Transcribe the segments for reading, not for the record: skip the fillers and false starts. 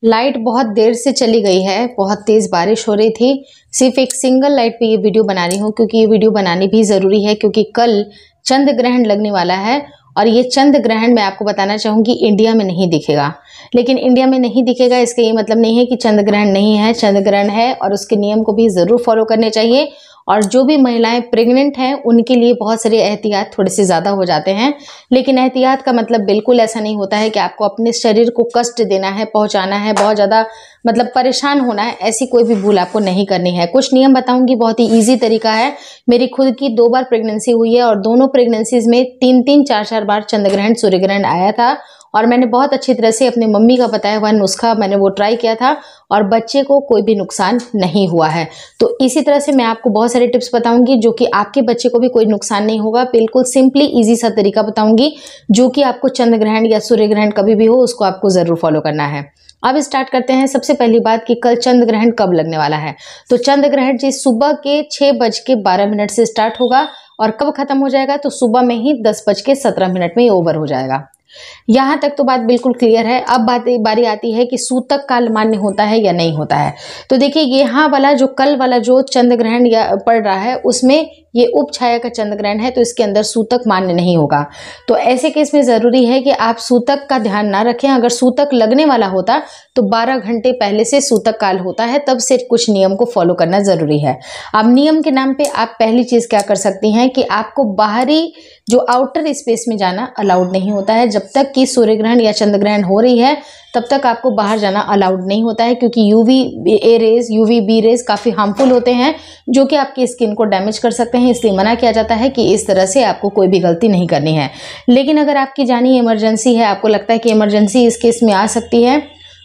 Light बहुत देर से चली गई है, बहुत तेज़ बारिश हो रही थी। सिर्फ एक सिंगल लाइट पे ये वीडियो बना रही हूँ क्योंकि ये वीडियो बनानी भी ज़रूरी है, क्योंकि कल चंद्र ग्रहण लगने वाला है। और ये चंद्र ग्रहण मैं आपको बताना चाहूँगी इंडिया में नहीं दिखेगा। लेकिन इंडिया में नहीं दिखेगा इसका ये मतलब नहीं है कि चंद्र ग्रहण नहीं है, चंद्र ग्रहण है और उसके नियम को भी ज़रूर फॉलो करने चाहिए। और जो भी महिलाएं प्रेग्नेंट हैं उनके लिए बहुत सारे एहतियात थोड़े से ज़्यादा हो जाते हैं। लेकिन एहतियात का मतलब बिल्कुल ऐसा नहीं होता है कि आपको अपने शरीर को कष्ट देना है, पहुंचाना है, बहुत ज़्यादा मतलब परेशान होना है। ऐसी कोई भी भूल आपको नहीं करनी है। कुछ नियम बताऊंगी, बहुत ही ईजी तरीका है। मेरी खुद की 2 बार प्रेगनेंसी हुई है और दोनों प्रेगनेंसीज में 3-3, 4-4 बार चंद्र ग्रहण, सूर्य ग्रहण आया था। और मैंने बहुत अच्छी तरह से अपनी मम्मी का बताया हुआ नुस्खा मैंने वो ट्राई किया था और बच्चे को कोई भी नुकसान नहीं हुआ है। तो इसी तरह से मैं आपको बहुत सारे टिप्स बताऊंगी जो कि आपके बच्चे को भी कोई नुकसान नहीं होगा। बिल्कुल सिंपली इजी सा तरीका बताऊंगी जो कि आपको चंद्र ग्रहण या सूर्य ग्रहण कभी भी हो उसको आपको ज़रूर फॉलो करना है। अब स्टार्ट करते हैं। सबसे पहली बात कि कल चंद्र ग्रहण कब लगने वाला है। तो चंद्र ग्रहण जी सुबह के 6:12 से स्टार्ट होगा और कब खत्म हो जाएगा, तो सुबह में ही 10:17 में ओवर हो जाएगा। यहाँ तक तो बात बिल्कुल क्लियर है। अब बारी आती है कि सूतक काल मान्य होता है या नहीं होता है। तो देखिए यहाँ वाला जो कल वाला जो चंद्र ग्रहण या पड़ रहा है उसमें ये उपछाया का चंद्र ग्रहण है, तो इसके अंदर सूतक मान्य नहीं होगा। तो ऐसे केस में ज़रूरी है कि आप सूतक का ध्यान ना रखें। अगर सूतक लगने वाला होता तो 12 घंटे पहले से सूतक काल होता है, तब से कुछ नियम को फॉलो करना ज़रूरी है। अब नियम के नाम पे आप पहली चीज़ क्या कर सकती हैं कि आपको बाहरी जो आउटर स्पेस में जाना अलाउड नहीं होता है। जब तक कि सूर्य ग्रहण या चंद्र ग्रहण हो रही है तब तक आपको बाहर जाना अलाउड नहीं होता है, क्योंकि UV A rays, UV B rays काफ़ी हार्मफुल होते हैं जो कि आपकी स्किन को डैमेज कर सकते हैं। इसलिए मना किया जाता है कि इस तरह से आपको कोई भी गलती नहीं करनी है। लेकिन अगर आपकी जानी इमरजेंसी है, आपको लगता है कि इमरजेंसी इस केस में आ सकती है,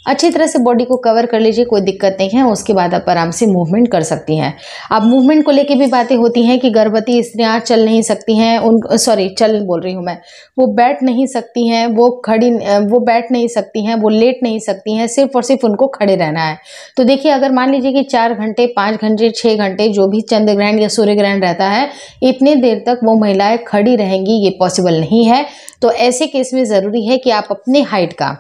अच्छी तरह से बॉडी को कवर कर लीजिए, कोई दिक्कत नहीं है। उसके बाद आप आराम से मूवमेंट कर सकती हैं। अब मूवमेंट को लेके भी बातें होती हैं कि गर्भवती स्त्रियां चल नहीं सकती हैं, चल बोल रही हूँ मैं, वो बैठ नहीं सकती हैं, वो बैठ नहीं सकती हैं, वो लेट नहीं सकती हैं, सिर्फ और सिर्फ उनको खड़े रहना है। तो देखिए अगर मान लीजिए कि 4 घंटे, 5 घंटे, 6 घंटे जो भी चंद्र ग्रहण या सूर्य ग्रहण रहता है, इतने देर तक वो महिलाएं खड़ी रहेंगी, ये पॉसिबल नहीं है। तो ऐसे केस में ज़रूरी है कि आप अपने हाइट का,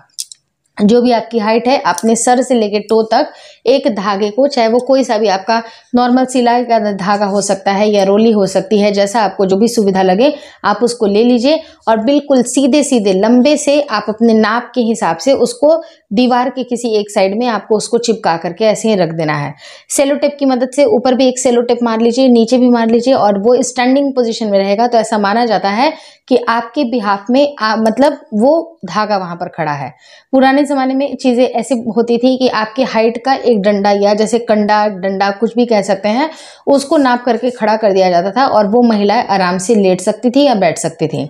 जो भी आपकी हाइट है, अपने सर से लेकर टो तक एक धागे को, चाहे वो कोई सा भी आपका नॉर्मल सिलाई का धागा हो सकता है या रोली हो सकती है, जैसा आपको जो भी सुविधा लगे आप उसको ले लीजिए और बिल्कुल सीधे सीधे लंबे से आप अपने नाप के हिसाब से उसको दीवार के किसी एक साइड में आपको उसको चिपका करके ऐसे ही रख देना है। सेलो टेप की मदद से ऊपर भी एक सेलो टेप मार लीजिए, नीचे भी मार लीजिए और वो स्टैंडिंग पोजीशन में रहेगा। तो ऐसा माना जाता है कि आपके बिहाफ में मतलब वो धागा वहां पर खड़ा है। पुराने ज़माने में चीज़ें ऐसी होती थी कि आपकी हाइट का एक डंडा या जैसे कंडा, डंडा कुछ भी कह सकते हैं, उसको नाप करके खड़ा कर दिया जाता था और वो महिलाएं आराम से लेट सकती थी या बैठ सकती थी।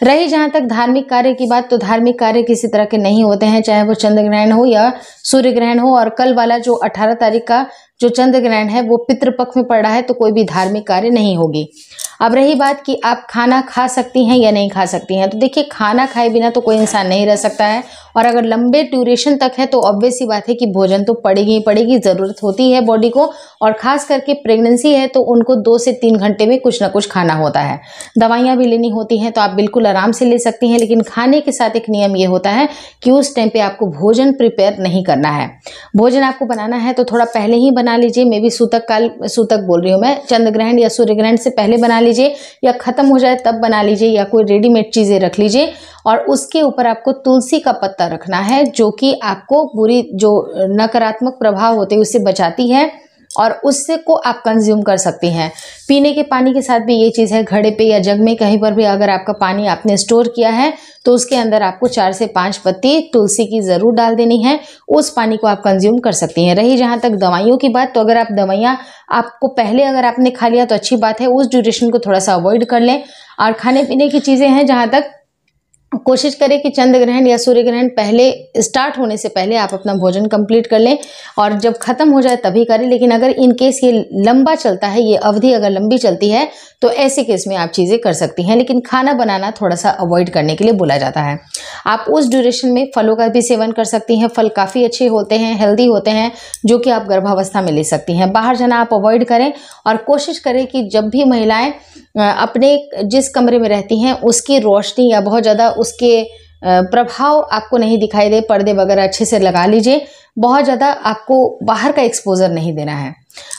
रही जहाँ तक धार्मिक कार्य की बात, तो धार्मिक कार्य किसी तरह के नहीं होते हैं, चाहे वो चंद्र ग्रहण हो या सूर्य ग्रहण हो। और कल वाला जो 18 तारीख का जो चंद्र ग्रहण है वो पितृपक्ष में पड़ रहा है, तो कोई भी धार्मिक कार्य नहीं होगी। अब रही बात कि आप खाना खा सकती हैं या नहीं खा सकती हैं, तो देखिए खाना खाए बिना तो कोई इंसान नहीं रह सकता है। और अगर लंबे ड्यूरेशन तक है तो ऑब्वियस सी बात है कि भोजन तो पड़ेगी ही पड़ेगी, ज़रूरत होती है बॉडी को। और ख़ास करके प्रेगनेंसी है तो उनको 2 से 3 घंटे में कुछ ना कुछ खाना होता है। दवाइयाँ भी लेनी होती हैं तो आप बिल्कुल आराम से ले सकती हैं, लेकिन खाने के साथ एक नियम ये होता है कि उस टाइम पर आपको भोजन प्रिपेयर नहीं करना है। भोजन आपको बनाना है तो थोड़ा पहले ही बना लीजिए। मे बी सूतक बोल रही हूँ मैं, चंद्र ग्रहण या सूर्य ग्रहण से पहले बना लीजिए या खत्म हो जाए तब बना लीजिए, या कोई रेडीमेड चीज़ें रख लीजिए। और उसके ऊपर आपको तुलसी का पत्ता रखना है, जो कि आपको बुरी जो नकारात्मक प्रभाव होते हैं उससे बचाती है और उससे को आप कंज्यूम कर सकती हैं। पीने के पानी के साथ भी ये चीज़ है, घड़े पे या जग में कहीं पर भी अगर आपका पानी आपने स्टोर किया है तो उसके अंदर आपको 4 से 5 पत्ती तुलसी की ज़रूर डाल देनी है। उस पानी को आप कंज्यूम कर सकती हैं। रही जहाँ तक दवाइयों की बात, तो अगर आप दवाइयाँ आपको पहले अगर आपने खा लिया तो अच्छी बात है, उस ड्यूरेशन को थोड़ा सा अवॉइड कर लें। और खाने पीने की चीज़ें हैं, जहाँ तक कोशिश करें कि चंद्र ग्रहण या सूर्य ग्रहण पहले स्टार्ट होने से पहले आप अपना भोजन कंप्लीट कर लें और जब खत्म हो जाए तभी करें। लेकिन अगर इन केस ये लंबा चलता है, ये अवधि अगर लंबी चलती है तो ऐसे केस में आप चीज़ें कर सकती हैं, लेकिन खाना बनाना थोड़ा सा अवॉइड करने के लिए बोला जाता है। आप उस ड्यूरेशन में फलों का भी सेवन कर सकती हैं। फल काफ़ी अच्छे होते हैं, हेल्दी होते हैं, जो कि आप गर्भावस्था में ले सकती हैं। बाहर जाना आप अवॉइड करें और कोशिश करें कि जब भी महिलाएं अपने जिस कमरे में रहती हैं उसकी रोशनी या बहुत ज़्यादा उसके प्रभाव आपको नहीं दिखाई दे, पर्दे वगैरह अच्छे से लगा लीजिए। बहुत ज़्यादा आपको बाहर का एक्सपोजर नहीं देना है।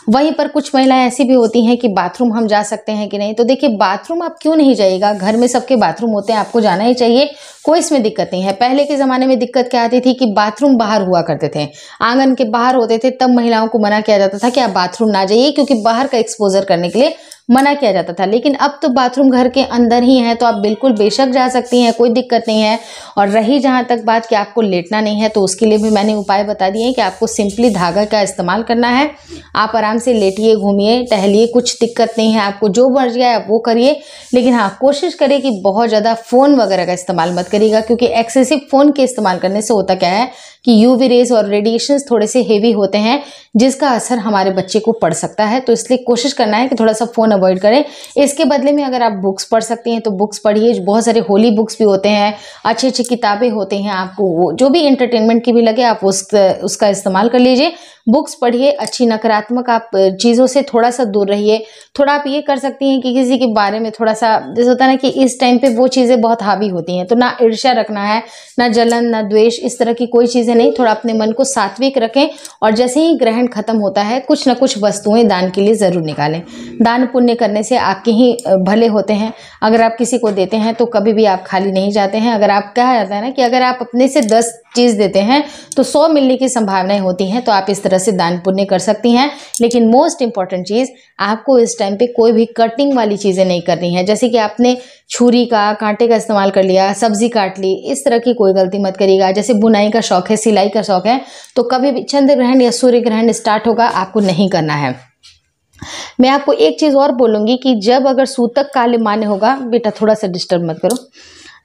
वहीं पर कुछ महिलाएं ऐसी भी होती हैं कि बाथरूम हम जा सकते हैं कि नहीं, तो देखिए बाथरूम आप क्यों नहीं जाइएगा, घर में सबके बाथरूम होते हैं, आपको जाना ही चाहिए, कोई इसमें दिक्कत नहीं है। पहले के ज़माने में दिक्कत क्या आती थी कि बाथरूम बाहर हुआ करते थे, आंगन के बाहर होते थे, तब महिलाओं को मना किया जाता था कि आप बाथरूम ना जाइए, क्योंकि बाहर का एक्सपोजर करने के लिए मना किया जाता था। लेकिन अब तो बाथरूम घर के अंदर ही है, तो आप बिल्कुल बेशक जा सकती हैं, कोई दिक्कत नहीं है। और रही जहाँ तक बात कि आपको लेटना नहीं है, तो उसके लिए भी मैंने उपाय बता दिए हैं कि आपको सिंपली धागा का इस्तेमाल करना है। आप आराम से लेटिए, घूमिए, टहलिए, कुछ दिक्कत नहीं है, आपको जो मर्जी है आप वो करिए। लेकिन हाँ, कोशिश करिए कि बहुत ज़्यादा फ़ोन वगैरह का इस्तेमाल मत करिएगा, क्योंकि एक्सेसिव फ़ोन के इस्तेमाल करने से होता क्या है कि यूवी रेज और रेडिएशंस थोड़े से हेवी होते हैं, जिसका असर हमारे बच्चे को पड़ सकता है। तो इसलिए कोशिश करना है कि थोड़ा सा फ़ोन अवॉइड करें। इसके बदले में अगर आप बुक्स पढ़ सकती हैं तो बुक्स पढ़िए। बहुत सारे होली बुक्स भी होते हैं, अच्छी अच्छी किताबें होती हैं, आपको वो जो भी एंटरटेनमेंट की भी लगे आप उसका इस्तेमाल कर लीजिए। बुक्स पढ़िए, अच्छी नकारात्मक आप चीज़ों से थोड़ा सा दूर रहिए। थोड़ा आप ये कर सकती हैं कि किसी के बारे में थोड़ा सा, जैसे होता है ना कि इस टाइम पे वो चीज़ें बहुत हावी होती हैं, तो ना ईर्ष्या रखना है, ना जलन, ना द्वेष, इस तरह की कोई चीज़ें नहीं। थोड़ा अपने मन को सात्विक रखें और जैसे ही ग्रहण खत्म होता है कुछ ना कुछ वस्तुएं दान के लिए ज़रूर निकालें। दान पुण्य करने से आपके ही भले होते हैं। अगर आप किसी को देते हैं तो कभी भी आप खाली नहीं जाते हैं। अगर आप, कहा जाता है ना कि अगर आप अपने से 10 चीज़ देते हैं तो 100 मिलने की संभावनाएं होती हैं। तो आप इस तरह से दान पुण्य कर सकती हैं। लेकिन मोस्ट इंपॉर्टेंट चीज़, आपको इस टाइम पे कोई भी कटिंग वाली चीज़ें नहीं करनी है। जैसे कि आपने छुरी का, कांटे का इस्तेमाल कर लिया, सब्जी काट ली, इस तरह की कोई गलती मत करिएगा। जैसे बुनाई का शौक है, सिलाई का शौक है, तो कभी भी चंद्र ग्रहण या सूर्य ग्रहण स्टार्ट होगा आपको नहीं करना है। मैं आपको एक चीज़ और बोलूँगी कि जब अगर सूतक काल मान्य होगा, बेटा थोड़ा सा डिस्टर्ब मत करो,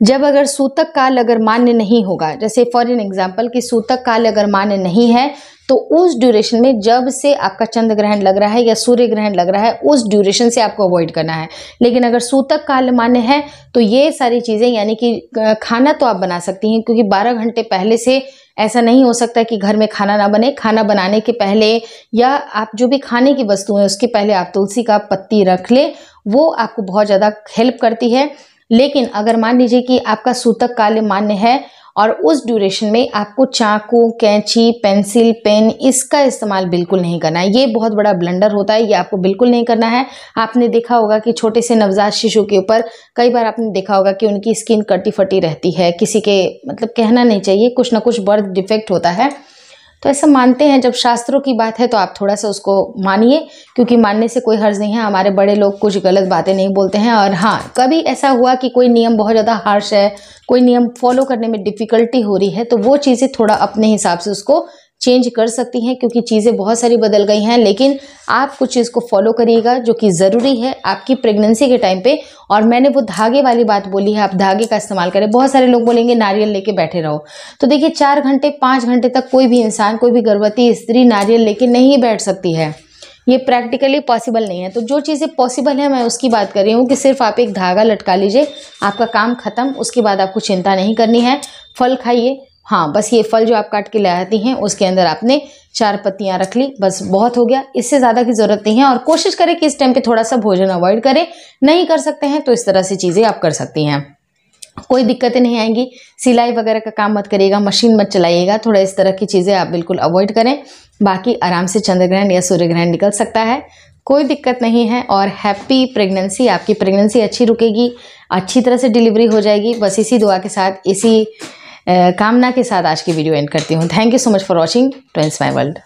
जब अगर सूतक काल अगर मान्य नहीं होगा, जैसे फॉर एन एग्जाम्पल कि सूतक काल अगर मान्य नहीं है, तो उस ड्यूरेशन में जब से आपका चंद्र ग्रहण लग रहा है या सूर्य ग्रहण लग रहा है, उस ड्यूरेशन से आपको अवॉइड करना है। लेकिन अगर सूतक काल मान्य है तो ये सारी चीज़ें, यानी कि खाना तो आप बना सकती हैं, क्योंकि 12 घंटे पहले से ऐसा नहीं हो सकता कि घर में खाना ना बने। खाना बनाने के पहले या आप जो भी खाने की वस्तु है उसके पहले आप तुलसी का पत्ती रख ले, वो आपको बहुत ज़्यादा हेल्प करती है। लेकिन अगर मान लीजिए कि आपका सूतक काल मान्य है और उस ड्यूरेशन में आपको चाकू, कैंची, पेंसिल, पेन, इसका इस्तेमाल बिल्कुल नहीं करना है। ये बहुत बड़ा ब्लंडर होता है, ये आपको बिल्कुल नहीं करना है। आपने देखा होगा कि छोटे से नवजात शिशु के ऊपर कई बार आपने देखा होगा कि उनकी स्किन कटी फटी रहती है। किसी के, मतलब कहना नहीं चाहिए, कुछ ना कुछ बर्थ डिफेक्ट होता है। तो ऐसा मानते हैं, जब शास्त्रों की बात है तो आप थोड़ा सा उसको मानिए, क्योंकि मानने से कोई हर्ज नहीं है। हमारे बड़े लोग कुछ गलत बातें नहीं बोलते हैं। और हाँ, कभी ऐसा हुआ कि कोई नियम बहुत ज़्यादा हार्श है, कोई नियम फॉलो करने में डिफ़िकल्टी हो रही है, तो वो चीज़ें थोड़ा अपने हिसाब से उसको चेंज कर सकती हैं, क्योंकि चीज़ें बहुत सारी बदल गई हैं। लेकिन आप कुछ चीज़ को फॉलो करिएगा जो कि ज़रूरी है आपकी प्रेगनेंसी के टाइम पे। और मैंने वो धागे वाली बात बोली है, आप धागे का इस्तेमाल करें। बहुत सारे लोग बोलेंगे नारियल लेके बैठे रहो, तो देखिए 4 घंटे 5 घंटे तक कोई भी इंसान, कोई भी गर्भवती स्त्री नारियल लेके नहीं बैठ सकती है। ये प्रैक्टिकली पॉसिबल नहीं है। तो जो चीज़ें पॉसिबल है मैं उसकी बात कर रही हूँ कि सिर्फ आप एक धागा लटका लीजिए, आपका काम खत्म। उसके बाद आपको चिंता नहीं करनी है। फल खाइए, हाँ बस ये फल जो आप काट के ले आती हैं उसके अंदर आपने 4 पत्तियां रख ली, बस बहुत हो गया, इससे ज़्यादा की ज़रूरत नहीं है। और कोशिश करें कि इस टाइम पे थोड़ा सा भोजन अवॉइड करें। नहीं कर सकते हैं तो इस तरह से चीज़ें आप कर सकती हैं, कोई दिक्कतें नहीं आएंगी। सिलाई वगैरह का काम मत करिएगा, मशीन मत चलाइएगा, थोड़ा इस तरह की चीज़ें आप बिल्कुल अवॉइड करें। बाकी आराम से चंद्र ग्रहण या सूर्य ग्रहण निकल सकता है, कोई दिक्कत नहीं है। और हैप्पी प्रेगनेंसी, आपकी प्रेगनेंसी अच्छी रुकेगी, अच्छी तरह से डिलीवरी हो जाएगी। बस इसी दुआ के साथ, इसी कामना के साथ आज की वीडियो एंड करती हूँ। Thank you so much for watching twins my world.